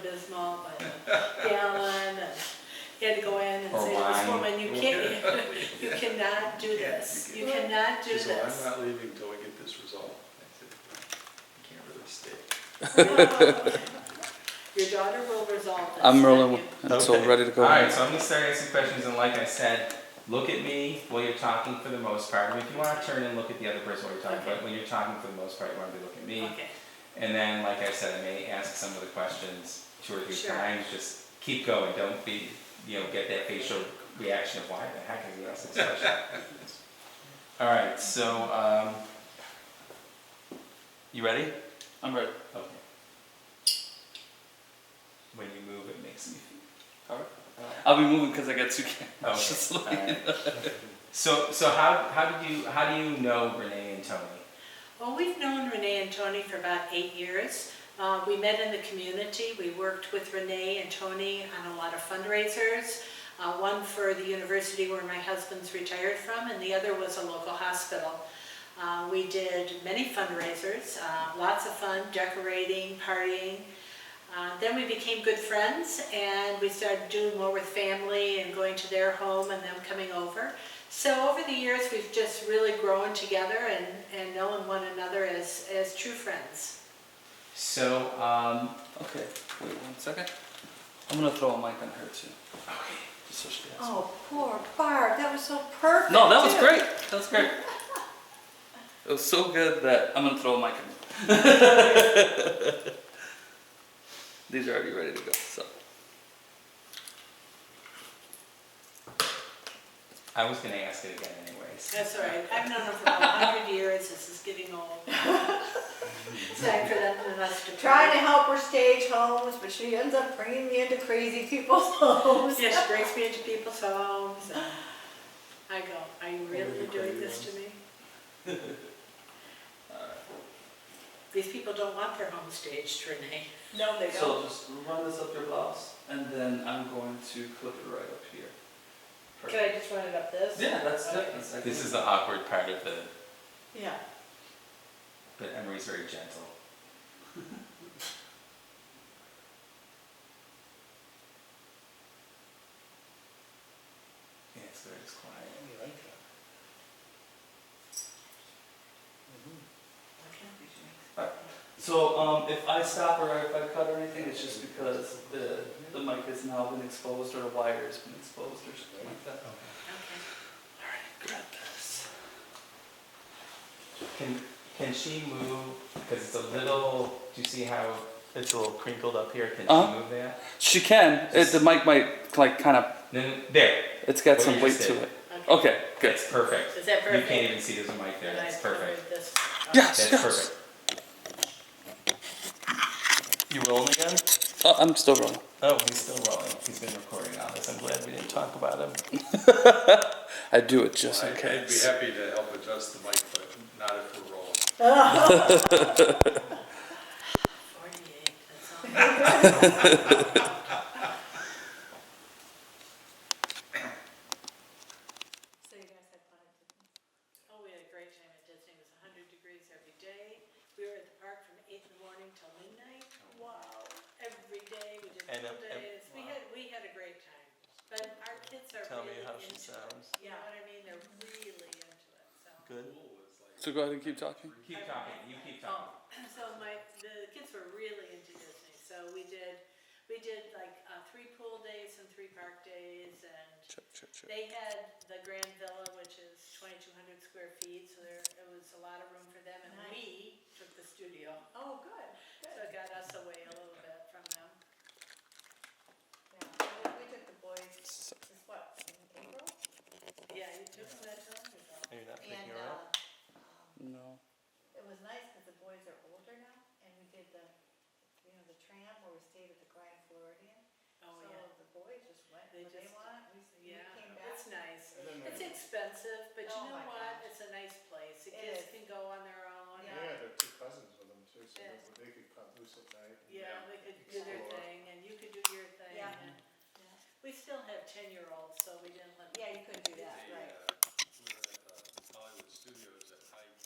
Pepto-Bismol, but a gallon, and he had to go in and Or say to this wine. woman, you can't, you cannot do this. You cannot do She said, well, this. I'm not leaving until we get this resolved. I said, you can't really stay. Your daughter will resolve this. I'm not rolling. you. I'm so ready to go. Alright, so I'm gonna start asking questions, and like I said, look at me while you're talking for the most part. I mean, if you wanna turn and look at the other person while you're talking, but when you're talking for the most part, you wanna be looking at me. Okay, And then, like I said, I may ask some of the questions 2 or 3 Sure. times, just keep going, don't be, get that facial reaction of why the heck are you asking this question? Alright, so, you ready? I'm ready. Okay. When you move, it makes me feel. Alright. I'll be moving because I got 2 cameras. Okay. Just like- Alright. So how do you know Renee and Tony? well, we've known Renee and Tony for about 8 years. We met in the community. We worked with Renee and Tony on a lot of fundraisers. One for the university where my husband's retired from, and the other was a local hospital. We did many fundraisers, lots of fun, decorating, partying. Then we became good friends, and we started doing more with family and going to their home and them coming over. So over the years, we've just really grown together and known one another as true friends. So, Okay, wait 1 second. I'm gonna throw a mic on her too. okay. Just so she has Oh, poor Barb, that was so perfect. No, that was too. great. That was great. It was so good that I'm gonna throw a mic in. These are already ready to go. So I was gonna ask it again anyways. That's all right. I've known them for about 100 years. This is getting old. It's time for them and us to Trying to help her stage homes, but she ends up bringing me into crazy people's homes. Yeah, she brings me into people's homes. And I go, are you really doing this to me? These people don't want their home staged, Renee. No, they so don't. just run this up your blouse, and then I'm going to clip it right up here. Can I just run it up this? Yeah, that's Okay. it. This is the awkward part of the, Yeah. but Emery's very gentle. Yeah, it's good, it's quiet. You like that? So if I stop or if I cut or anything, it's just because the mic has now been exposed or the wire has been exposed or something like that. Okay. Alright, grab this. Can she move, because it's a little, do you see how it's a little crinkled up here? Can Uh-huh. she move that? She can. The mic might like kind of. Then, there, It's got What some you weight just to did. it. Okay. Okay, good. that's perfect. Is that You perfect? can't even see there's a mic there, And I that's perfect. covered this. Yes, That's yes. perfect. You rolling again? Oh, I'm still rolling. Oh, he's still rolling. He's been recording all this. I'm glad we didn't talk about him. I do it just in I'd be case. happy to help adjust the mic, but not if we're rolling. 48, that's all. So you guys had fun at Disney? Oh, we had a great time at Disney. It was 100 degrees every day. We were at the park from 8 in the morning till midnight. Wow. Every day, we did And, full and- days. We had a great time. But our kids are Tell me really how she into it. sounds. You know what I mean? They're really into it, so. Good. So go ahead and keep talking. Keep talking, you keep talking. So the kids were really into Disney, so we did like 3 pool days and 3 park days, and Check. they had the Grand Villa, which is 2,200 square feet, so it was a lot of room for them, and we took the studio, Oh, good, so it got us away a little bit from them. Yeah, we took the boys, this what, in April? Yeah, you took them that time ago. Are you not And, No. it was nice because the boys are older now, and we did the tram where we stayed at the Grand Floridian. Oh, So yeah. the boys just went They where they just- want. We Yeah, came back. it's nice. And then It's expensive, but you Oh know my what? gosh. It's a nice place. The It kids is. can go on their own. Yeah. Yeah, they're 2 cousins with them too, so Yeah. they could cut loose at night. Yeah, they could do their Explore. thing, and you could do your thing. Yeah. and We still have 10-year-olds, so we didn't let them. Yeah, you couldn't do that, We right. we were at the Hollywood Studios at night,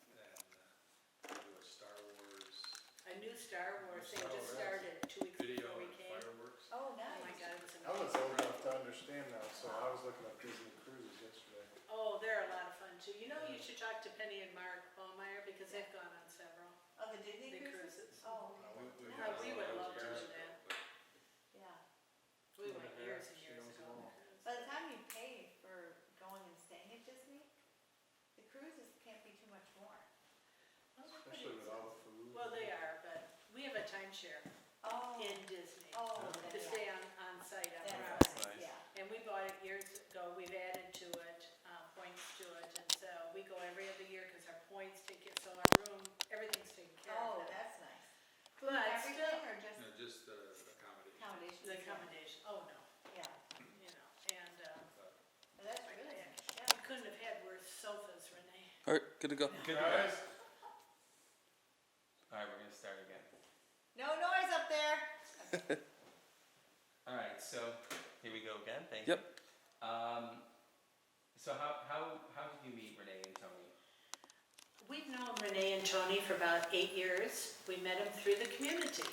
and they do a Star Wars A new Star Wars thing Star just Wars. started 2 weeks video before we and chair Oh, in Disney. oh, To then, stay yeah. on site on That's our That's nice, nice. yeah. And we bought it years ago, we've added to it, points to it, and so we go every other year because our points take it, so our room, everything's taken care Oh, of. that's nice. But Everything still, or just No, just accommodation. accommodations? the accommodation, oh no, Yeah, you know, and, But well, that's really nice, we yeah. couldn't have had worse sofas, Renee. All right, good to go. Good to go. Alright, we're gonna start again. No noise up there. Alright, so here we go again, thank you. Yep. So how did you meet Renee and Tony? We've known Renee and Tony for about 8 years. We met them through the community.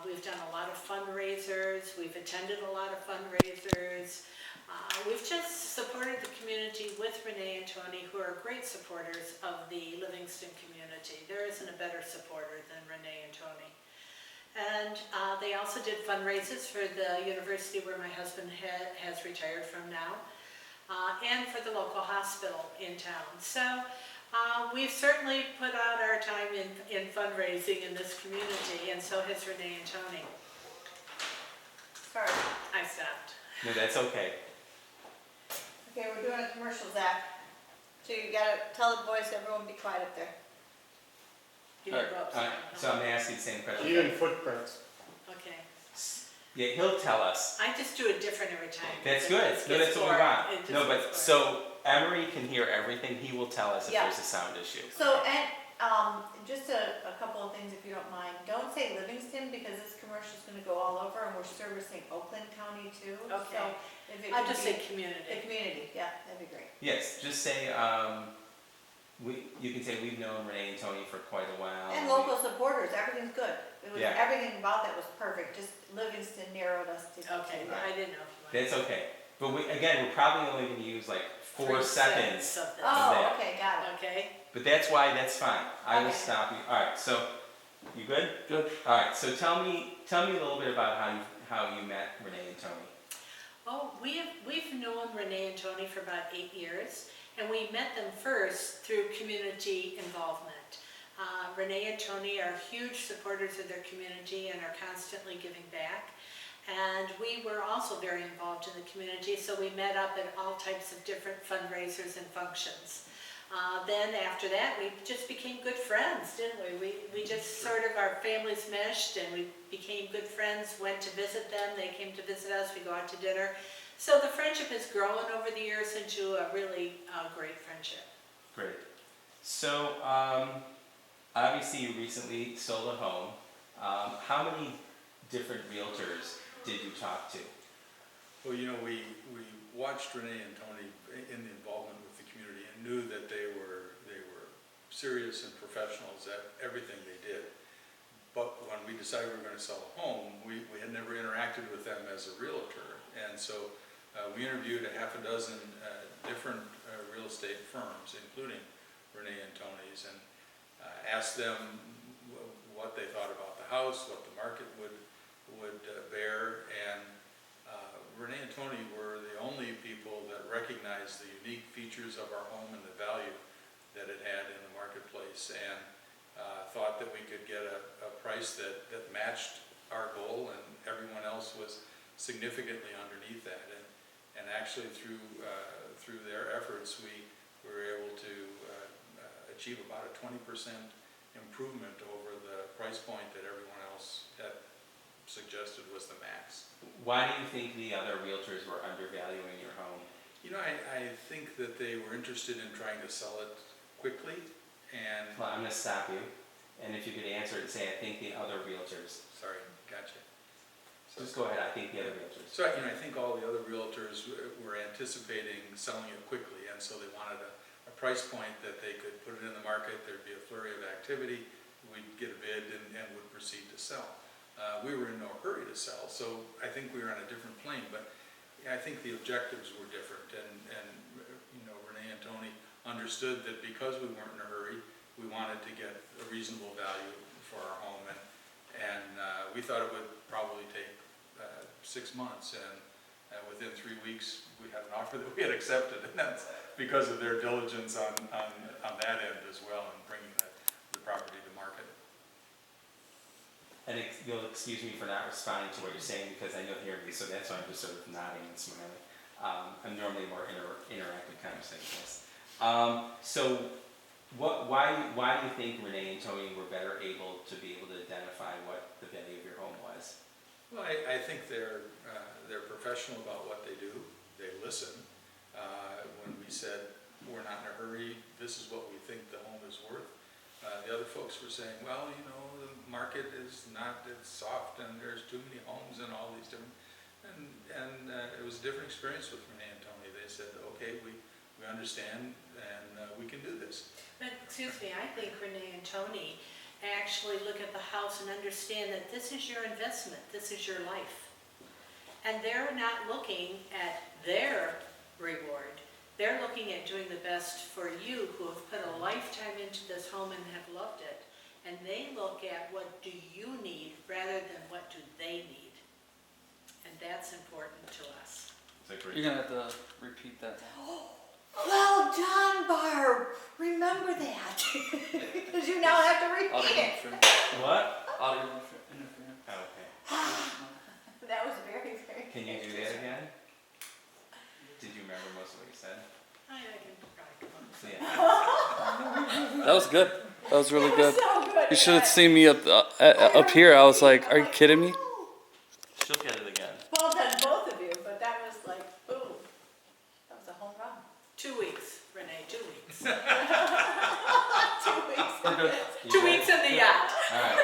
We've done a lot of fundraisers, we've attended a lot of fundraisers. We've just supported the community with Renee and Tony, who are great supporters of the Livingston community. There isn't a better supporter than Renee and Tony. And they also did fundraisers for the university where my husband has retired from now, and for the local hospital in town. So we've certainly put out our time in fundraising in this community, and so has Renee and Tony. Sorry. I stopped. No, that's okay. Okay, we're doing a commercial, Zach. So you gotta tell the boys, everyone be quiet up there. You didn't go upstairs. So I'm gonna ask you the same question. Even footprints. Okay. Yeah, he'll tell us. I just do it different every time. That's It good. just No, gets that's what we boring. It want. just No, gets but boring. so Emery can hear everything. He will tell us if Yeah. there's a sound issue. So, and, just a couple of things if you don't mind. Don't say Livingston because this commercial's gonna go all over and we're servicing Oakland County too. Okay. So if it I'll could just be say the community. community, yeah, that'd be great. Yes, just say you can say we've known Renee and Tony for quite a while. And local supporters, everything's good. It was, Yeah. everything about that was perfect, just Livingston narrowed us to. Okay, to that. I didn't know if you wanted. That's okay. But we're probably only going to use like 4 seconds. Of this. Oh, that. okay, got it. Okay, But that's why that's fine. I will Okay. stop you. All right. So you good? Good. All right. So tell me a little bit about how you met Renee and Tony. oh, we've known Renee and Tony for about 8 years, and we met them first through community involvement. Renee and Tony are huge supporters of their community and are constantly giving back. And we were also very involved in the community, so we met up at all types of different fundraisers and functions. Then after that, we just became good friends, didn't we? We just sort of, our families meshed and we became good friends, went to visit them, they came to visit us, we go out to dinner. So the friendship has grown over the years into a really great friendship. Great. So obviously you recently sold a home. How many different realtors did you talk to? Well, you know, we watched Renee and Tony in the involvement with the community and knew that they were serious and professionals at everything they did. But when we decided we were going to sell a home, we had never interacted with them as a realtor. And so we interviewed a half a dozen different real estate firms, including Renee and Tony's, and asked them what they thought about the house, what the market would bear, and Renee and Tony were the only people that recognized the unique features of our home and the value that it had in the marketplace, and thought that we could get a price that matched our goal, and everyone else was significantly underneath that. And actually through their efforts, we were able to achieve about a 20% improvement over the price point that everyone else had suggested was the max. Why do you think the other realtors were undervaluing your home? You know, I think that they were interested in trying to sell it quickly, and, Well, I'm going to stop you. And if you could answer it and say, I think the other realtors. sorry, gotcha. Just go ahead, I think the other realtors. So, you know, I think all the other realtors were anticipating selling it quickly, and so they wanted a price point that they could put it in the market, there'd be a flurry of activity, we'd get a bid and would proceed to sell. We were in no hurry to sell, so I think we were on a different plane, but I think the objectives were different, and you know, Renee and Tony understood that because we weren't in a hurry, we wanted to get a reasonable value for our home, and we thought it would probably take 6 months, and within 3 weeks we had an offer that we had accepted, and that's because of their diligence on that end as well in bringing the property to market. and you'll excuse me for not responding to what you're saying because I know you hear me, so that's why I'm just sort of nodding and smiling. I'm normally a more interactive conversationalist. So, why do you think Renee and Tony were better able to identify what the value of your home was? Well, I think they're professional about what they do. They listen. When we said, we're not in a hurry, this is what we think the home is worth. The other folks were saying, well, you know, the market is not, it's soft and there's too many homes and all these different, and it was a different experience with Renee and Tony. They said, okay, we understand and we can do this. But, excuse me, I think Renee and Tony actually look at the house and understand that this is your investment, this is your life. And they're not looking at their reward. They're looking at doing the best for you who have put a lifetime into this home and have loved it. And they look at what do you need rather than what do they need. And that's important to us. You're gonna have to repeat that. Well done, Barb. Remember that. Because you now have to repeat Audio it. interference. What? Audio interference. Okay. That was very, very Can you do that again? Did you remember most of what you said? I can probably come up. So, yeah. That was good. That was really good. So good. You should have seen me up here. I was like, are you kidding me? She'll get it again. Well done, both of you, but that was like, boom. That was a home run. 2 weeks, Renee, 2 weeks. 2 weeks. We're good. 2 weeks in the yacht. All right.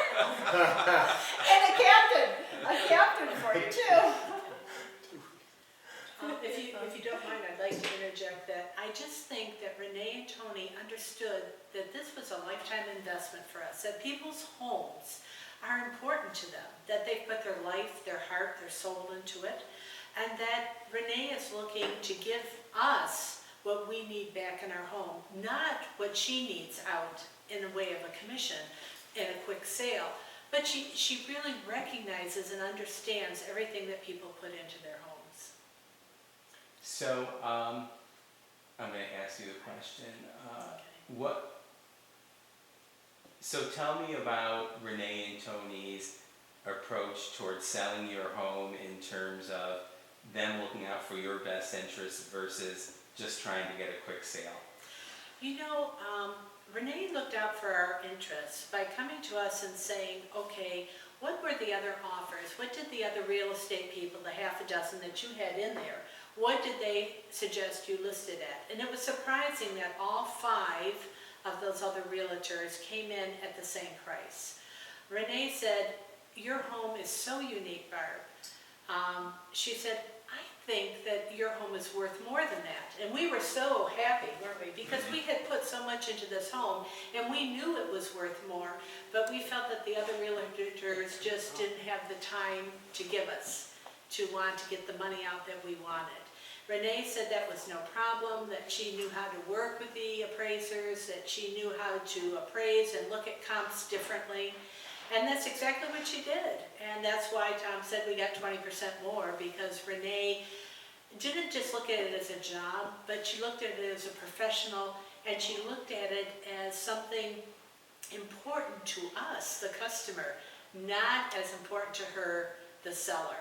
And a captain for you too. If you don't mind, I'd like to interject that I just think that Renee and Tony understood that this was a lifetime investment for us, that people's homes are important to them, that they've put their life, their heart, their soul into it, and that Renee is looking to give us what we need back in our home, not what she needs out in a way of a commission in a quick sale, but she really recognizes and understands everything that people put into their homes. So, I'm going to ask you the question. So tell me about Renee and Tony's approach towards selling your home in terms of them looking out for your best interests versus just trying to get a quick sale. You know, Renee looked out for our interests by coming to us and saying, okay, what were the other offers? What did the other real estate people, the half a dozen that you had in there, what did they suggest you listed at? And it was surprising that all 5 of those other realtors came in at the same price. Renee said, your home is so unique, Barb. She said, I think that your home is worth more than that. And we were so happy, weren't we? Because we had put so much into this home and we knew it was worth more, but we felt that the other realtors just didn't have the time to give us to want to get the money out that we wanted. Renee said that was no problem, that she knew how to work with the appraisers, that she knew how to appraise and look at comps differently. And that's exactly what she did. And that's why Tom said we got 20% more, because Renee didn't just look at it as a job, but she looked at it as a professional, and she looked at it as something important to us, the customer, not as important to her, the seller.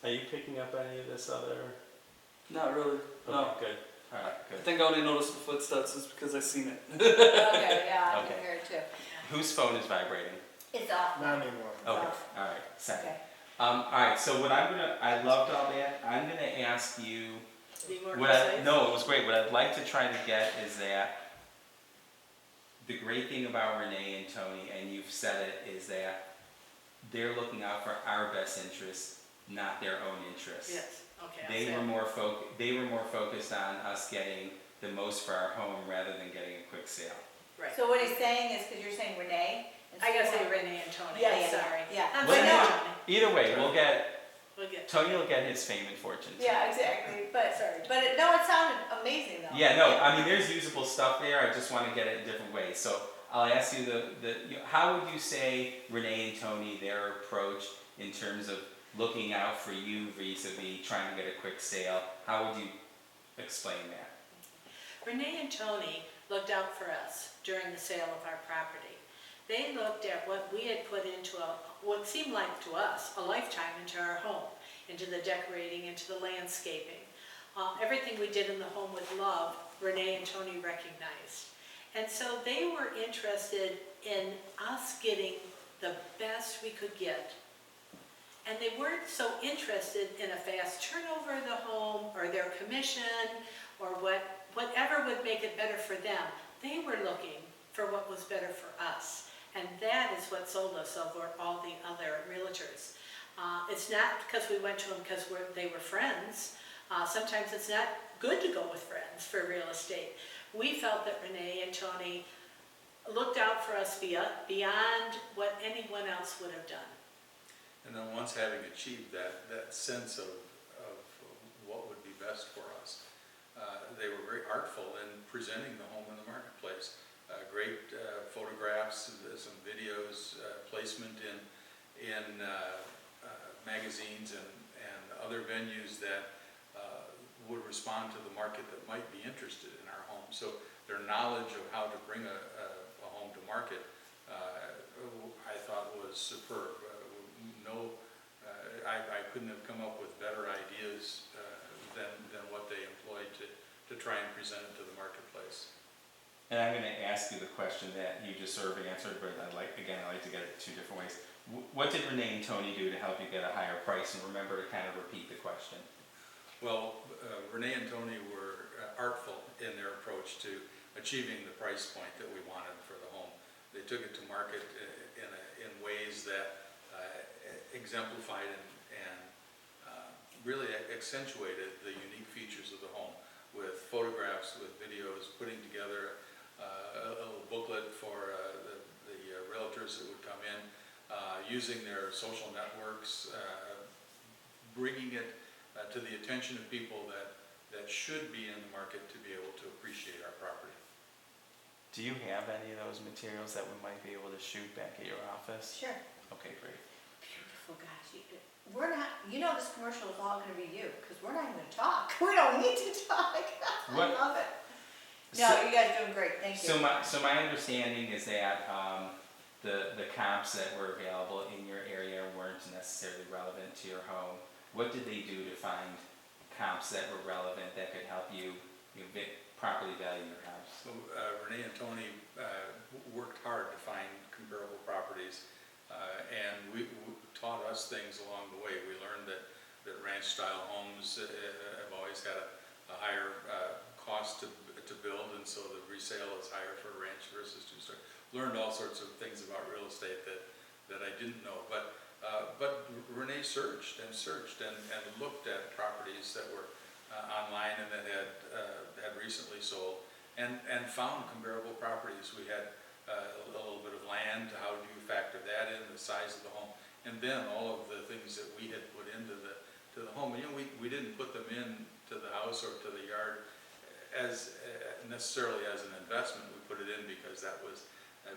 Are you picking up any of this other? Not really. No. Okay, good. All right, I good. think I only noticed the footsteps is because I seen it. Okay, yeah, I Okay. can hear it too. Whose phone is vibrating? It's off. Not anymore. Okay, all right, second. Okay. All right, so what I loved all that. I'm gonna ask you, Be more no, it was great. What I'd like to try to get is that the great thing about Renee and Tony, and you've said it, is that they're looking out for our best interests, not their own interests. Yes, okay. I'll They say were it. more focused on us getting the most for our home rather than getting a quick sale. Right. So what he's saying is, because you're saying Renee. I gotta say Renee and Tony, Yeah, I'm yeah, sorry. yeah. I'm Well, sorry, no. Tony. Either way, We'll get. Tony will get his fame and fortune. too. Yeah, exactly, but, Sorry. no, it sounded amazing though. Yeah, no, I mean, there's usable stuff there, I just wanna get it in different ways, so I'll ask you how would you say Renee and Tony, their approach in terms of looking out for you vis-a-vis trying to get a quick sale, how would you explain that? Renee and Tony looked out for us during the sale of our property. They looked at what we had put into what seemed like to us, a lifetime into our home, into the decorating, into the landscaping. Everything we did in the home with love, Renee and Tony recognized. And so they were interested in us getting the best we could get. And they weren't so interested in a fast turnover of the home or their commission or whatever would make it better for them. They were looking for what was better for us. And that is what sold us over all the other realtors. It's not because we went to them because they were friends. Sometimes it's not good to go with friends for real estate. We felt that Renee and Tony looked out for us beyond what anyone else would have done. And then once having achieved that sense of what would be best for us, they were very artful in presenting the home in the marketplace. Great photographs, some videos, placement in magazines and other venues that would respond to the market that might be interested in our home. So their knowledge of how to bring a home to market, I thought was superb. I couldn't have come up with better ideas than what they employed to try and present it to the marketplace. And I'm going to ask you the question that you just sort of answered, but I like to get it two different ways. What did Renee and Tony do to help you get a higher price? And remember to kind of repeat the question. Well, Renee and Tony were artful in their approach to achieving the price point that we wanted for the home. They took it to market in ways that exemplified and really accentuated the unique features of the home with photographs, with videos, putting together a little booklet for the realtors that would come in, using their social networks, bringing it to the attention of people that should be in the market to be able to appreciate our property. Do you have any of those materials that we might be able to shoot back at your office? Sure. Okay, great. Beautiful, gosh. We're not, this commercial is all gonna be you, because we're not even gonna talk. We don't need to talk. I What- love it. No, you guys are doing great, thank you. So my understanding is that the comps that were available in your area weren't necessarily relevant to your home. What did they do to find comps that were relevant that could help you properly value your house? So Renee and Tony worked hard to find comparable properties, and we taught us things along the way. We learned that ranch-style homes have always had a higher cost to build, and so the resale is higher for ranch versus two-story. Learned all sorts of things about real estate that I didn't know, but Renee searched and looked at properties that were online and that had recently sold, and found comparable properties. We had a little bit of land. How do you factor that in? The size of the home, and then all of the things that we had put into the home. We didn't put them into the house or to the yard as necessarily as an investment. We put it in because that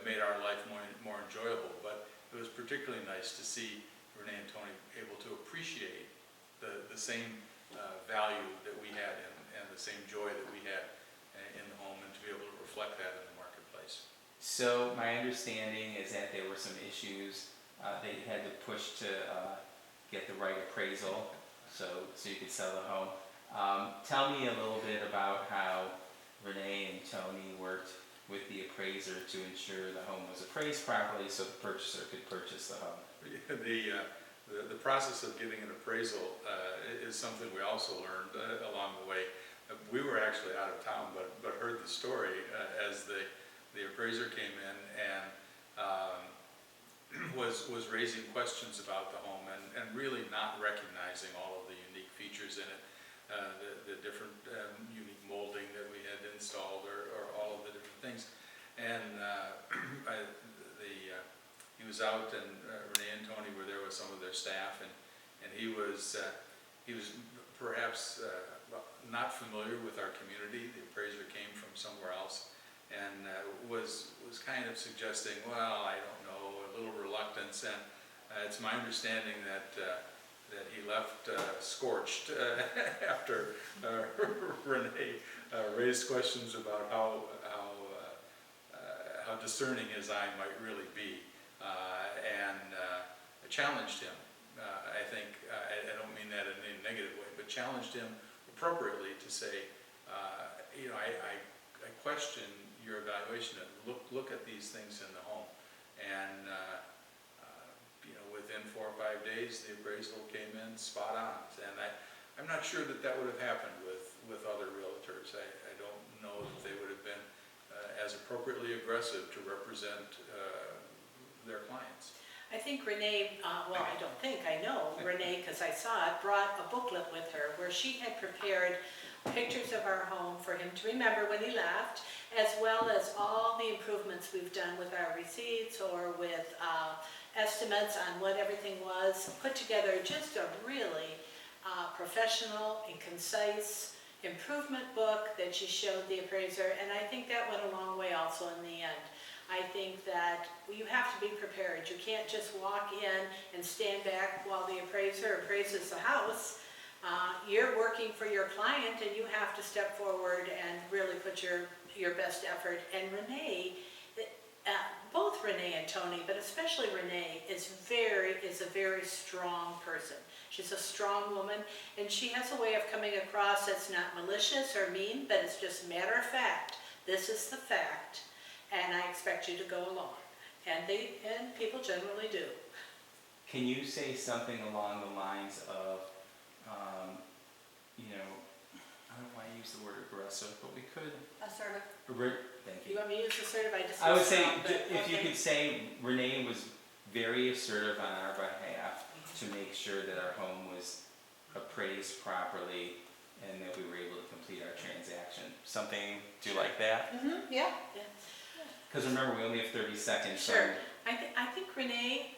made our life more enjoyable. But it was particularly nice to see Renee and Tony able to appreciate the same value that we had and the same joy that we had in the home, and to be able to reflect that in the marketplace. So my understanding is that there were some issues. They had to push to get the right appraisal so you could sell the home. Tell me a little bit about how Renee and Tony worked with the appraiser to ensure the home was appraised properly so the purchaser could purchase the home. The process of getting an appraisal is something we also learned along the way. We were actually out of town, but heard the story as the appraiser came in and was raising questions about the home and really not recognizing all of the unique features in it, the different unique molding that we had installed or all of the different things. And he was out, and Renee and Tony were there with some of their staff, and he was perhaps not familiar with our community. The appraiser came from somewhere else, and was kind of suggesting, well, I don't know, a little reluctance. And it's my understanding that he left scorched after Renee raised questions about how how discerning his eye might really be. I challenged him. I think, I don't mean that in any negative way, but challenged him appropriately to say, I question your evaluation of look at these things in the home. And, within 4 or 5 days, the appraisal came in spot on. And I'm not sure that would have happened with other realtors. I don't know that they would have been as appropriately aggressive to represent their clients. I think Renee, I don't think, I know Renee, because I saw it, brought a booklet with her where she had prepared pictures of our home for him to remember when he left, as well as all the improvements we've done with our receipts or with estimates on what everything was, put together just a really professional and concise improvement book that she showed the appraiser, and I think that went a long way also in the end. I think that you have to be prepared. You can't just walk in and stand back while the appraiser appraises the house. You're working for your client and you have to step forward and really put your best effort. And Renee, both Renee and Tony, but especially Renee, is a very strong person. She's a strong woman, and she has a way of coming across that's not malicious or mean, but it's just matter of fact. This is the fact, and I expect you to go along. And people generally do. Can you say something along the lines of, I don't want to use the word aggressive, but we could. Assertive. Thank You you. want me to use assertive? I would say, but if you okay. could say Renee was very assertive on our behalf to make sure that our home was appraised properly and that we were able to complete our transaction. Something, do you like that? Mm-hmm, yeah. Because remember, we only have 30 seconds. so- Sure. I think Renee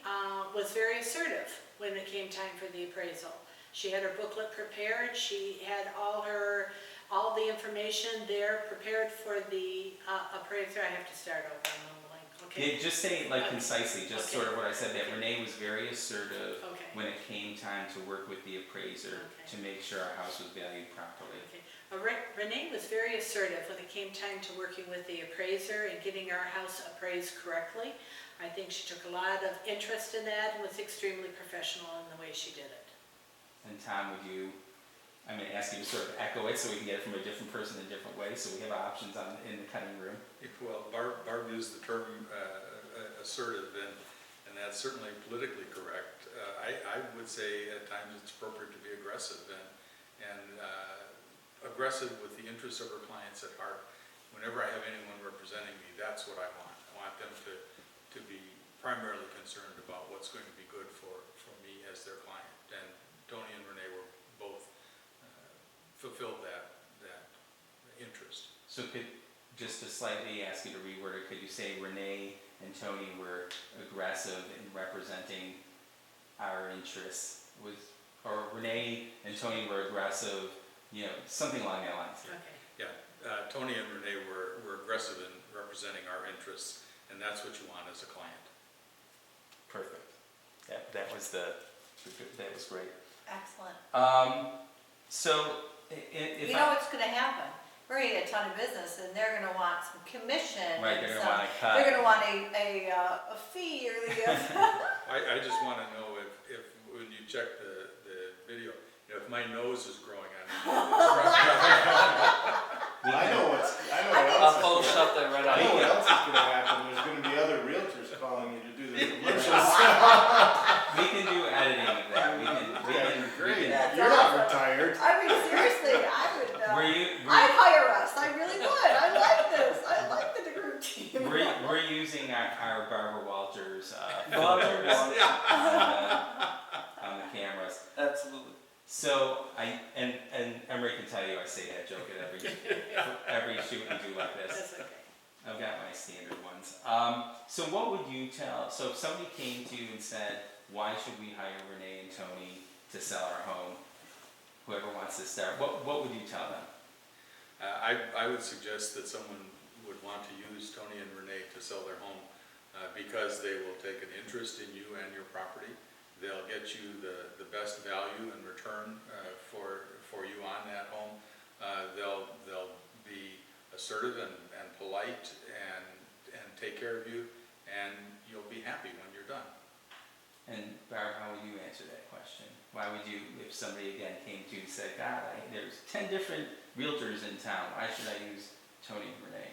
was very assertive when it came time for the appraisal. She had her booklet prepared. She had all the information there prepared for the appraiser. I have to start over on the link. Okay. Yeah, just say like Okay. concisely, just Okay. sort of what I said, that Okay. Renee was very assertive Okay. when it came time to work with the appraiser Okay. to make sure our house was valued properly. Okay. Renee was very assertive when it came time to working with the appraiser and getting our house appraised correctly. I think she took a lot of interest in that and was extremely professional in the way she did it. And Tom, I'm going to ask you to sort of echo it so we can get it from a different person in a different way, so we have options in the cutting room. Well, Barb used the term assertive, and that's certainly politically correct. I would say at times it's appropriate to be aggressive and aggressive with the interests of our clients at heart. Whenever I have anyone representing me, that's what I want. I want them to be primarily concerned about what's going to be good for me as their client. And Tony and Renee were both fulfilled that interest. So just to slightly ask you to reword it, could you say Renee and Tony were aggressive in representing our interests? Or Renee and Tony were aggressive, something along that lines. Okay. Yeah, Tony and Renee were aggressive in representing our interests, and that's what you want as a client. Perfect. That was great. Excellent. So if You know what's gonna happen? We're gonna get a ton of business, and they're gonna want some commission. right, and they're some- gonna want to cut. They're gonna want a fee or the, I just want to know if when you check the video, if my nose is growing on me. I know what I'll else. Photoshop that right I know what out. else is gonna happen. There's gonna be other realtors calling you to do the commercials. We can do editing of that. Great. That's You're not awesome. retired. I mean, seriously, I would, I'd hire us, I really would, I like this, I like the group team. we're using our Barbara Walters Barbara filters Walters. on the cameras. Absolutely. So and Emery can tell you I say that joke at every shoot we do like this. That's okay. I've got my standard ones. So what would you tell? So if somebody came to you and said, "Why should we hire Renee and Tony to sell our home?" Whoever wants to start, what would you tell them? I would suggest that someone would want to use Tony and Renee to sell their home because they will take an interest in you and your property. They'll get you the best value and return for you on that home. They'll be assertive and polite and take care of you, and you'll be happy when you're done. And Barb, how would you answer that question? Why would you, if somebody again came to you and said, God, there's 10 different realtors in town, why should I use Tony and Renee?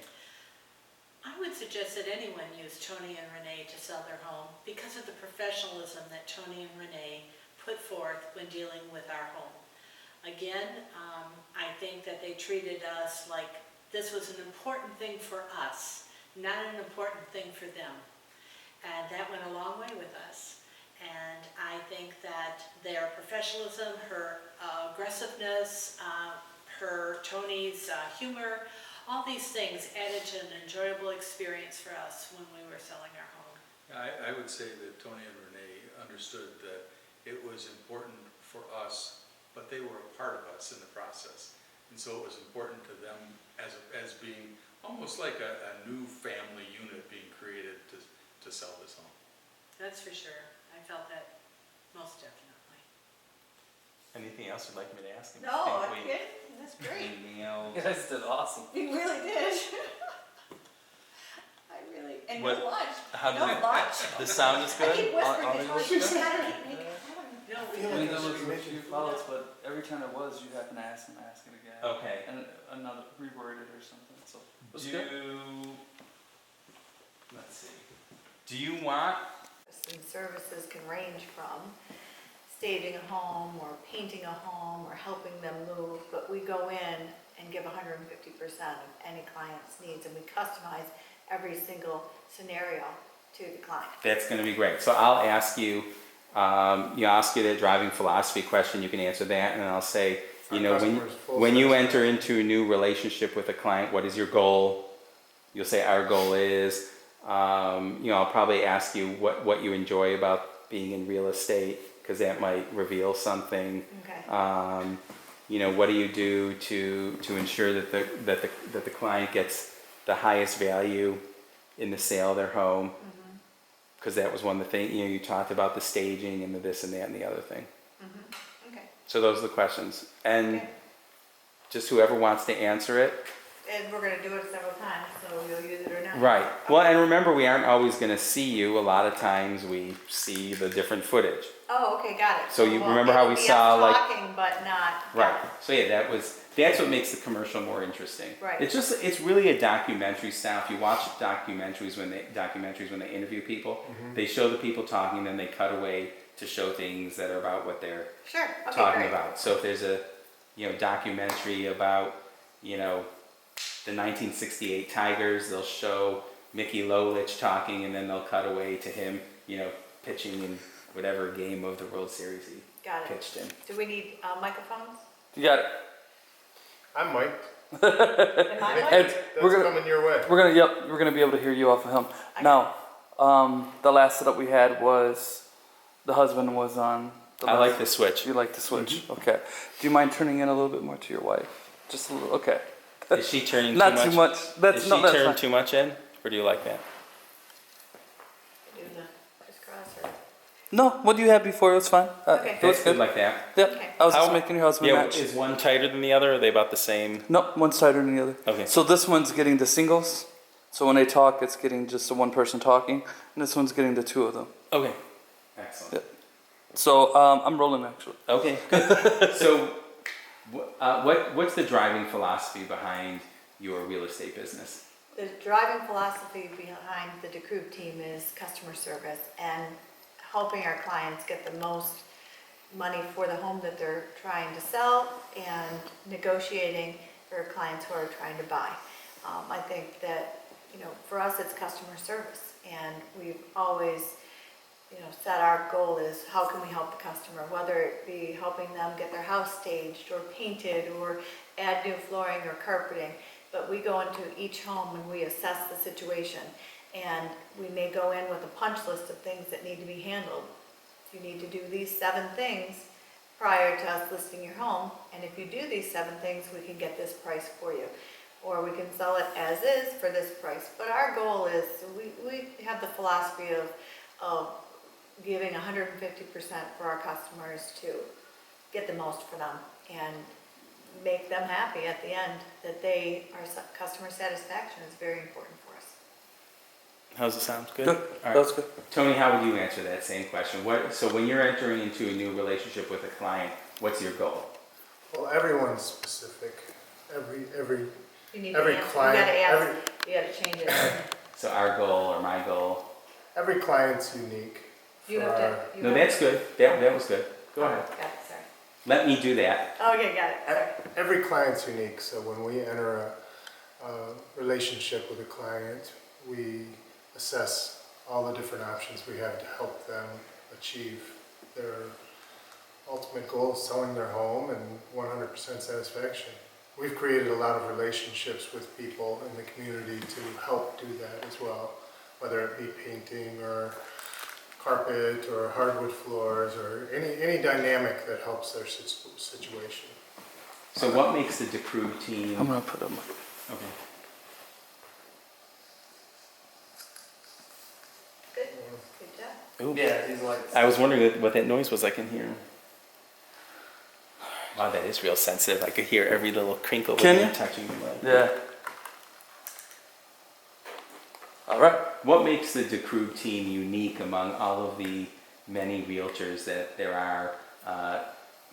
I would suggest that anyone use Tony and Renee to sell their home because of the professionalism that Tony and Renee put forth when dealing with our home. Again, I think that they treated us like this was an important thing for us, not an important thing for them. And that went a long way with us. And I think that their professionalism, her aggressiveness, Tony's humor, all these things added to an enjoyable experience for us when we were selling our home. I would say that Tony and Renee understood that it was important for us, but they were a part of us in the process. And so it was important to them as being almost like a new family unit being created to sell this home. That's for sure. I felt that most definitely. Anything else you'd like me to ask him? No, that's good, that's great. Anything else? You guys did awesome. You really did. I really, and What- no lunch, How no did lunch. the sound is I good? keep whispering Audio to Tony, is you good? gotta make it happen. No, I we feel I like mean, didn't. there should was be a mentioned. few follows, but every time it was, you happen to ask it again. Okay. And another, reword it or something, so. It was Do, good. let's see. Do you want, And services can range from staging a home or painting a home or helping them move, but we go in and give 150% of any client's needs, and we customize every single scenario to the client. that's gonna be great. So I'll ask you, ask you the driving philosophy question, you can answer that, and I'll say, Our when customers full when you satisfaction. enter into a new relationship with a client, what is your goal? You'll say our goal is, I'll probably ask you what you enjoy about being in real estate, because that might reveal something. Okay. What do you do to ensure that the client gets the highest value in the sale of their home? Because that was one of the things, you talked about the staging and the this and that and the other thing. Okay. So those are the questions. And Okay. just whoever wants to answer it. And we're gonna do it several times, so you'll use it or not. Right. Well, and remember, we aren't always going to see you. A lot of times we see the different footage. Oh, okay, got it. So you Well, remember how it'll we be us saw, like- talking, but not. got Right. it. So yeah, that's what makes the commercial more interesting. Right. It's really a documentary style. If you watch documentaries when they interview people, they show the people talking, then they cut away to show things that are about what they're Sure, okay, talking great. about. So if there's a documentary about the 1968 Tigers, they'll show Mickey Lolich talking, and then they'll cut away to him pitching in whatever game of the World Series he Got it. pitched in. Do we need microphones? You got it. I'm mic'd. Am I And mic? That's we're gonna, coming your way. we're gonna be able to hear you off of him. Okay. Now, the last setup we had was, the husband was on. I like the switch. You like the switch, okay. Do you mind turning in a little bit more to your wife? Just a little, okay. Is she turning Not too too much? much, that's, Is no, she that's turning fine. too much in, or do you like that? Do the crisscross or? No, what do you have before, it was fine. Okay. It was That's good good. like that. Yep, Okay. I was just How- making your husband match. Is one tighter than the other, or are they about the same? No, one's tighter than the other. Okay. So this one's getting the singles. So when they talk, it's getting just the one person talking, and this one's getting the two of them. Okay. Excellent. Yep. So I'm rolling actually. Okay, good. So, what's the driving philosophy behind your real estate business? The driving philosophy behind the DeCrube team is customer service and helping our clients get the most money for the home that they're trying to sell and negotiating for clients who are trying to buy. I think that, for us, it's customer service, and we've always, said our goal is how can we help the customer, whether it be helping them get their house staged or painted or add new flooring or carpeting. But we go into each home and we assess the situation, and we may go in with a punch list of things that need to be handled. You need to do these 7 things prior to us listing your home, and if you do these 7 things, we can get this price for you. Or we can sell it as is for this price. But our goal is, we have the philosophy of giving 150% for our customers to get the most for them and make them happy at the end, that customer satisfaction is very important for us. How's it sound? Good? Good. All right. That's good. Tony, how would you answer that same question? So when you're entering into a new relationship with a client, what's your goal? Well, everyone's specific. Every You need Every to answer, client- you gotta every- ask, you gotta change it. So our goal or my goal? every client's unique. You for have our- to. you No, have that's to- good. That was good. Go ahead. Got it, sorry. Let me do that. Okay, got it, sorry. Every client's unique, so when we enter a relationship with a client, we assess all the different options we have to help them achieve their ultimate goal of selling their home and 100% satisfaction. We've created a lot of relationships with people in the community to help do that as well, whether it be painting or carpet or hardwood floors or any dynamic that helps their situation. So what makes the DeCrue team? I'm gonna put them. Okay. Good, good job. Ooh. Yeah, these lights. I was wondering what that noise was. I can hear. Wow, that is real sensitive. I could hear every little crinkle Can when you? you're touching the light. Yeah. All right. What makes the DeCrue team unique among all of the many realtors that there are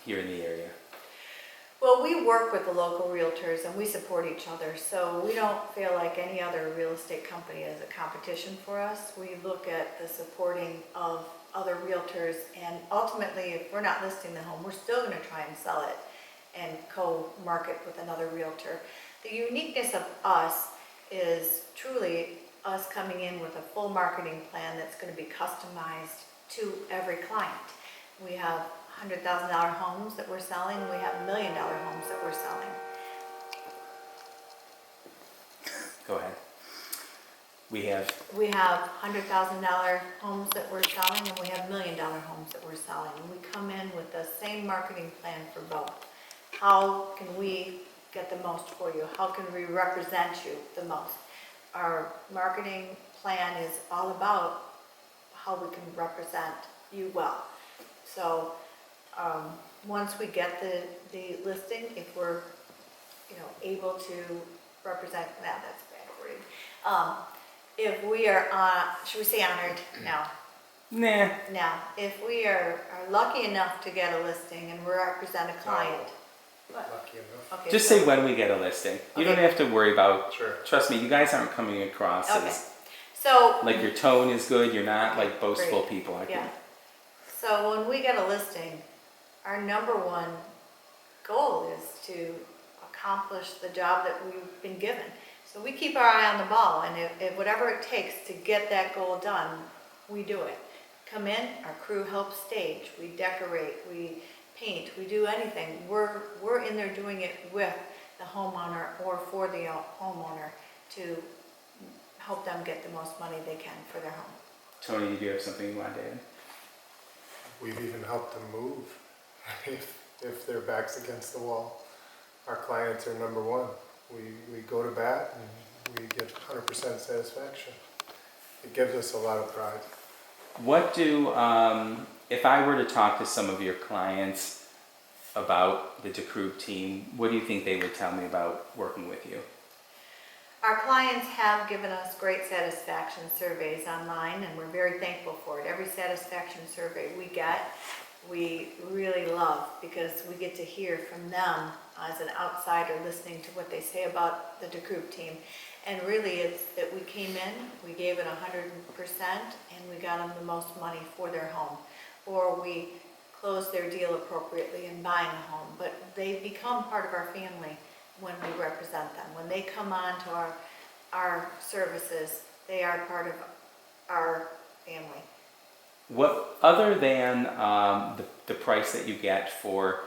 here in the area? Well, we work with the local realtors and we support each other, so we don't feel like any other real estate company is a competition for us. We look at the supporting of other realtors, and ultimately, if we're not listing the home, we're still gonna try and sell it and co-market with another realtor. The uniqueness of us is truly us coming in with a full marketing plan that's gonna be customized to every client. We have $100,000 homes that we're selling, we have $1 million homes that we're selling. Go ahead. We have. We have $100,000 homes that we're selling, and we have $1 million homes that we're selling. And we come in with the same marketing plan for both. How can we get the most for you? How can we represent you the most? Our marketing plan is all about how we can represent you well. So once we get the listing, if we're able to represent, that's bad wording. If we are, should we say honored? No. Nah. Now, if we are lucky enough to get a listing and we represent a client. What? Lucky enough. Okay, Just so- say when we get a listing. You Okay. don't have to worry about. Sure. Trust me, you guys aren't coming across Okay. as So. like your tone is good. You're not Okay, like boastful great. people. I Yeah. can. So when we get a listing, our number one goal is to accomplish the job that we've been given. So we keep our eye on the ball, and if whatever it takes to get that goal done, we do it. Come in, our crew helps stage, we decorate, we paint, we do anything. We're in there doing it with the homeowner or for the homeowner to help them get the most money they can for their home. Tony, did you have something you wanted to add? We've even helped them move if their back's against the wall. Our clients are number one. We go to bat and we get 100% satisfaction. It gives us a lot of pride. What do, if I were to talk to some of your clients about the DeCrue team, what do you think they would tell me about working with you? Our clients have given us great satisfaction surveys online, and we're very thankful for it. Every satisfaction survey we get, we really love, because we get to hear from them as an outsider listening to what they say about the DeCrue team. And really, it's that we came in, we gave it 100%, and we got them the most money for their home. Or we closed their deal appropriately in buying a home. But they become part of our family when we represent them. When they come on to our services, they are part of our family. What, other than the price that you get for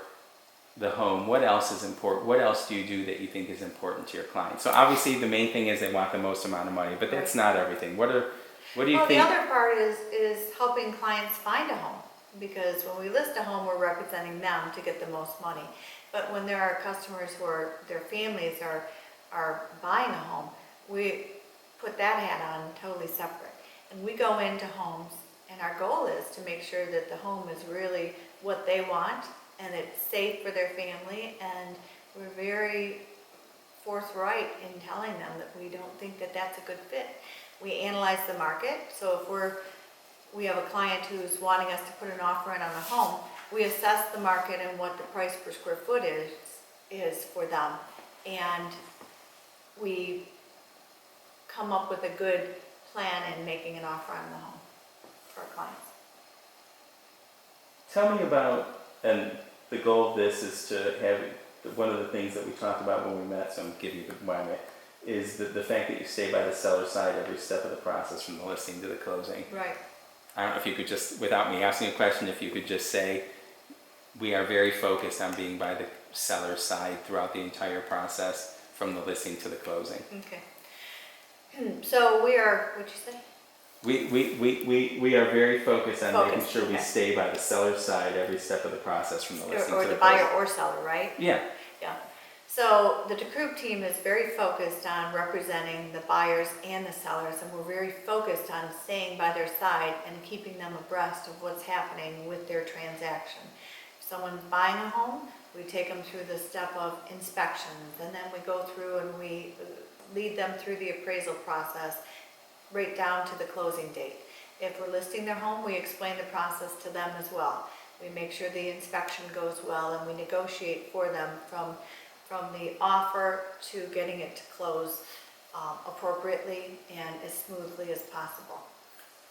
the home, what else is important? What else do you do that you think is important to your clients? So obviously the main thing is they want the most amount of money, but that's not everything. What do you Well, think? the other part is helping clients find a home, because when we list a home, we're representing them to get the most money. But when there are customers who are, their families are buying a home, we put that hat on totally separate. And we go into homes, and our goal is to make sure that the home is really what they want, and it's safe for their family, and we're very forthright in telling them that we don't think that that's a good fit. We analyze the market, so if we have a client who's wanting us to put an offer in on a home, we assess the market and what the price per square foot is for them. And we come up with a good plan in making an offer on the home for our clients. Tell me about, and the goal of this is to have, one of the things that we talked about when we met, so I'm giving you the why, is the fact that you stay by the seller's side every step of the process from the listing to the closing. Right. I don't know if you could just, without me asking a question, if you could just say, we are very focused on being by the seller's side throughout the entire process from the listing to the closing. Okay. So we are, what'd you say? We are very focused on making Focused, sure we okay. stay by the seller's side every step of the process from the listing Or to the the buyer closing. or seller, right? Yeah, Yeah. So the DeKalb team is very focused on representing the buyers and the sellers, and we're very focused on staying by their side and keeping them abreast of what's happening with their transaction. If someone's buying a home, we take them through the step of inspections, and then we go through and we lead them through the appraisal process, right down to the closing date. If we're listing their home, we explain the process to them as well. We make sure the inspection goes well, and we negotiate for them from the offer to getting it to close appropriately and as smoothly as possible.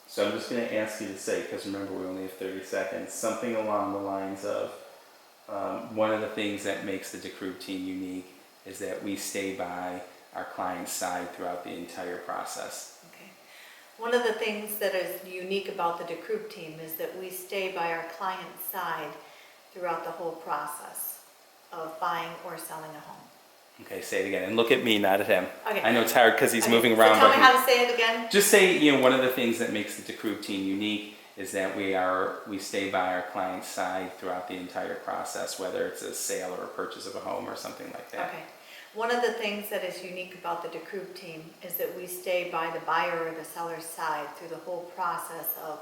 so I'm just gonna ask you to say, because remember we only have 30 seconds, something along the lines of, one of the things that makes the DeKalb team unique is that we stay by our client's side throughout the entire process. Okay. One of the things that is unique about the DeKalb team is that we stay by our client's side throughout the whole process of buying or selling a home. Okay, say it again, and look at me, not at him. Okay. I know it's hard because he's Okay, moving so around. tell but me how to say it again. just say, one of the things that makes the DeKalb team unique is that we stay by our client's side throughout the entire process, whether it's a sale or a purchase of a home or something like that. Okay. One of the things that is unique about the DeKalb team is that we stay by the buyer or the seller's side through the whole process of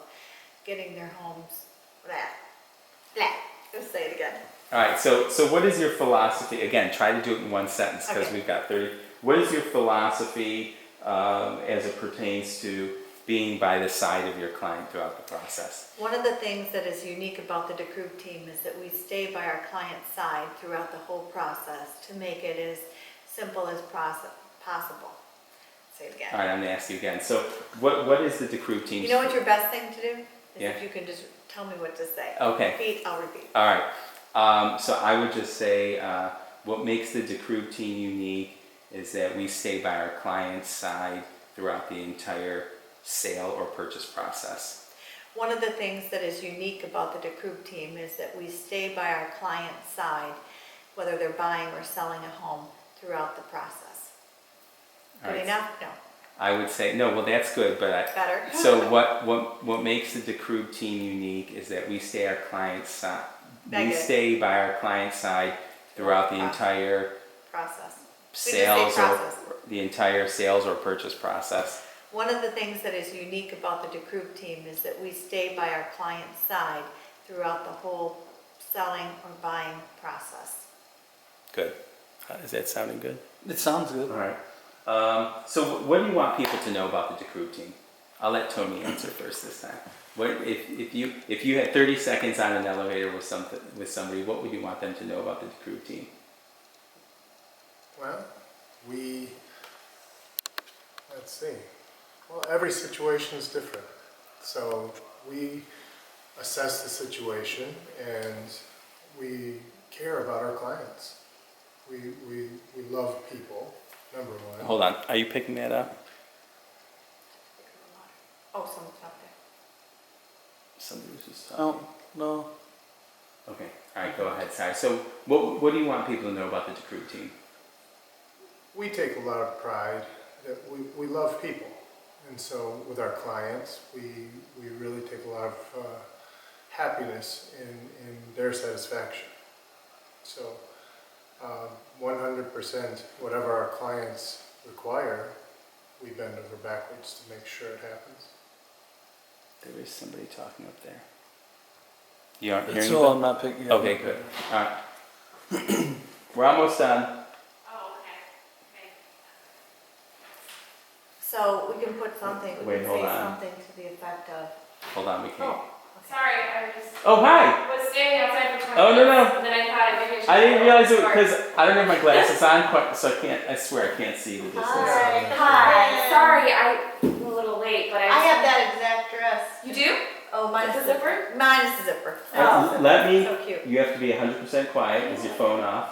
getting their homes, let's say it again. All right, so what is your philosophy? Again, try to do it in one sentence because Okay. we've got 30. What is your philosophy as it pertains to being by the side of your client throughout the process? One of the things that is unique about the DeKalb team is that we stay by our client's side throughout the whole process to make it as simple as possible. Say it All again. right, I'm gonna ask you again. So what is the DeKalb team's? You know what your best thing to do? Is Yeah. if you can just tell me what to say. Okay. Repeat, I'll repeat. All right. So I would just say what makes the DeKalb team unique is that we stay by our client's side throughout the entire sale or purchase process. One of the things that is unique about the DeKalb team is that we stay by our client's side, whether they're buying or selling a home, throughout the process. All Good right. enough? No. I would say no. Well, that's good, but Better? so what makes the DeKalb team unique is that we stay our client's side. We Negative. stay by our client's side throughout the entire Process. sales say or process. the entire sales or purchase process. One of the things that is unique about the DeKalb team is that we stay by our client's side throughout the whole selling or buying process. Good. Is that sounding good? It sounds good. All right. So what do you want people to know about the DeKalb team? I'll let Tony answer first this time. What if you had 30 seconds on an elevator with somebody, what would you want them to know about the DeKalb team? Well, let's see. Well, every situation is different. So we assess the situation and we care about our clients. We love people, number one. Hold on. Are you picking that up? Oh, someone's up there. Somebody was just Oh, no. Okay. All right. Go ahead. Sorry. So what do you want people to know about the DeKalb team? We take a lot of pride that we love people. And so with our clients, we really take a lot of happiness in their satisfaction. So 100% whatever our clients require, we bend over backwards to make sure it happens. There is somebody talking up there. You aren't hearing So anything? I'm not picking up. Okay, good. All right. We're almost done. So So we can put something, we Wait, can hold say on. something to the effect of, Hold on, we can't. oh, Sorry, I just Oh, hi! was standing outside for 20 Oh, no, minutes, no. and then I thought maybe I should. I didn't realize it Sorry. because I don't have my glasses on, so I can't, I swear I can't see the distance. Hi. Sorry, I'm a little late, but I. I have that exact dress. You do? Oh, mine It's is a zipper? Mine is a zipper. Let me, So cute. you have to be 100% quiet, is your phone off?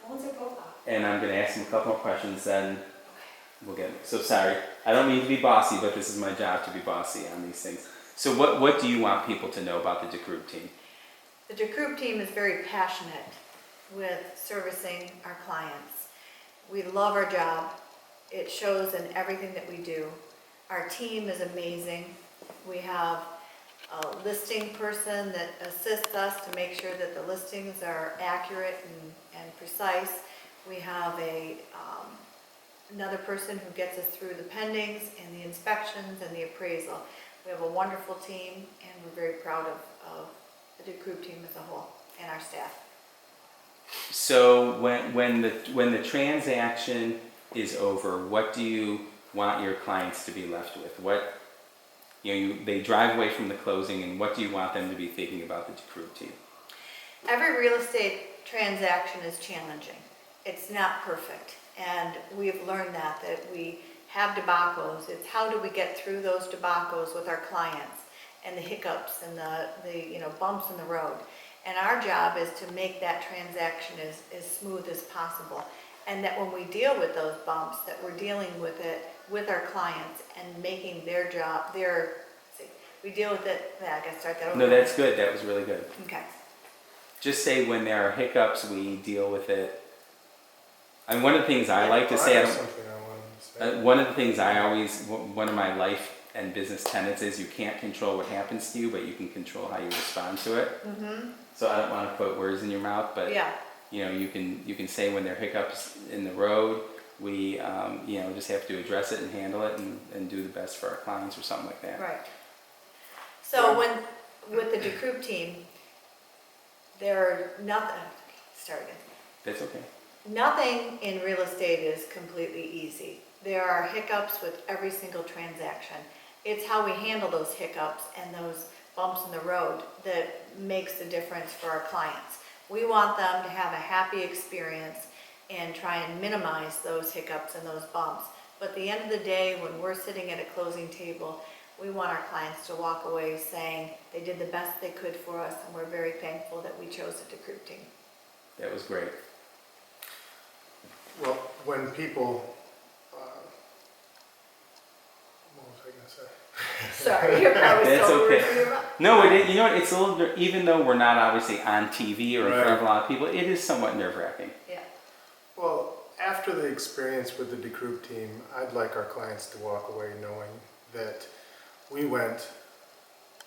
What's your profile? And I'm gonna ask him a couple more questions, then we'll get, so sorry. I don't mean to be bossy, but this is my job to be bossy on these things. So what do you want people to know about the DeKrupp team? The DeKrupp team is very passionate with servicing our clients. We love our job. It shows in everything that we do. Our team is amazing. We have a listing person that assists us to make sure that the listings are accurate and precise. We have another person who gets us through the pendings and the inspections and the appraisal. We have a wonderful team, and we're very proud of the DeKrupp team as a whole and our staff. So when the transaction is over, what do you want your clients to be left with? What, they drive away from the closing, and what do you want them to be thinking about the DeKrupp team? Every real estate transaction is challenging. It's not perfect, and we've learned that we have debacles. It's how do we get through those debacles with our clients and the hiccups and the bumps in the road. And our job is to make that transaction as smooth as possible. And that when we deal with those bumps, that we're dealing with it with our clients and making their job, we deal with it, I gotta start that over. No, that's good, that was really good. Okay. Just say when there are hiccups, we deal with it. And one of the things I like to say, That's something I wanted to say. one of the things I always, one of my life and business tenets is you can't control what happens to you, but you can control how you respond to it. Mm-hmm. So I don't want to put words in your mouth, but Yeah. you can say when there are hiccups in the road, we just have to address it and handle it and do the best for our clients or something like that. Right. So with the DeKrupp team, That's okay. nothing in real estate is completely easy. There are hiccups with every single transaction. It's how we handle those hiccups and those bumps in the road that makes the difference for our clients. We want them to have a happy experience and try and minimize those hiccups and those bumps. But at the end of the day, when we're sitting at a closing table, we want our clients to walk away saying they did the best they could for us, and we're very thankful that we chose the DeKrupp team. That was great. Well, when people, what was I gonna say? Sorry, you're probably That's so okay. rude. No, it's a little, even though we're not obviously on TV or in front of a lot of people, it is somewhat nerve-wracking. Yeah. Well, after the experience with the DeKrupp team, I'd like our clients to walk away knowing that we went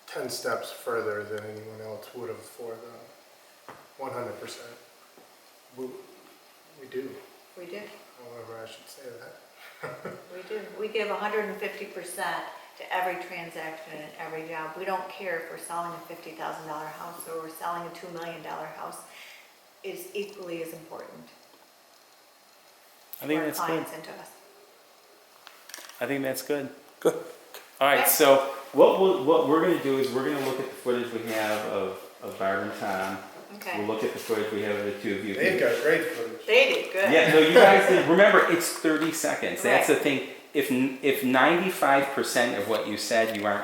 10 steps further than anyone else would have for them. 100%. We do. We do. However, I should say that. We do. We give 150% to every transaction and every job. We don't care if we're selling a $50,000 house or we're selling a $2 million house. It's equally as important I think for our that's good. clients and to us. I think that's good. Good. All right, so what we're going to do is we're going to look at the footage we have of Barb and Tom. Okay. We'll look at the footage we have of the two of you. They've got great footage. They did good. Yeah, no, you guys did. Remember, it's 30 seconds. That's Right. the thing. If 95% of what you said you aren't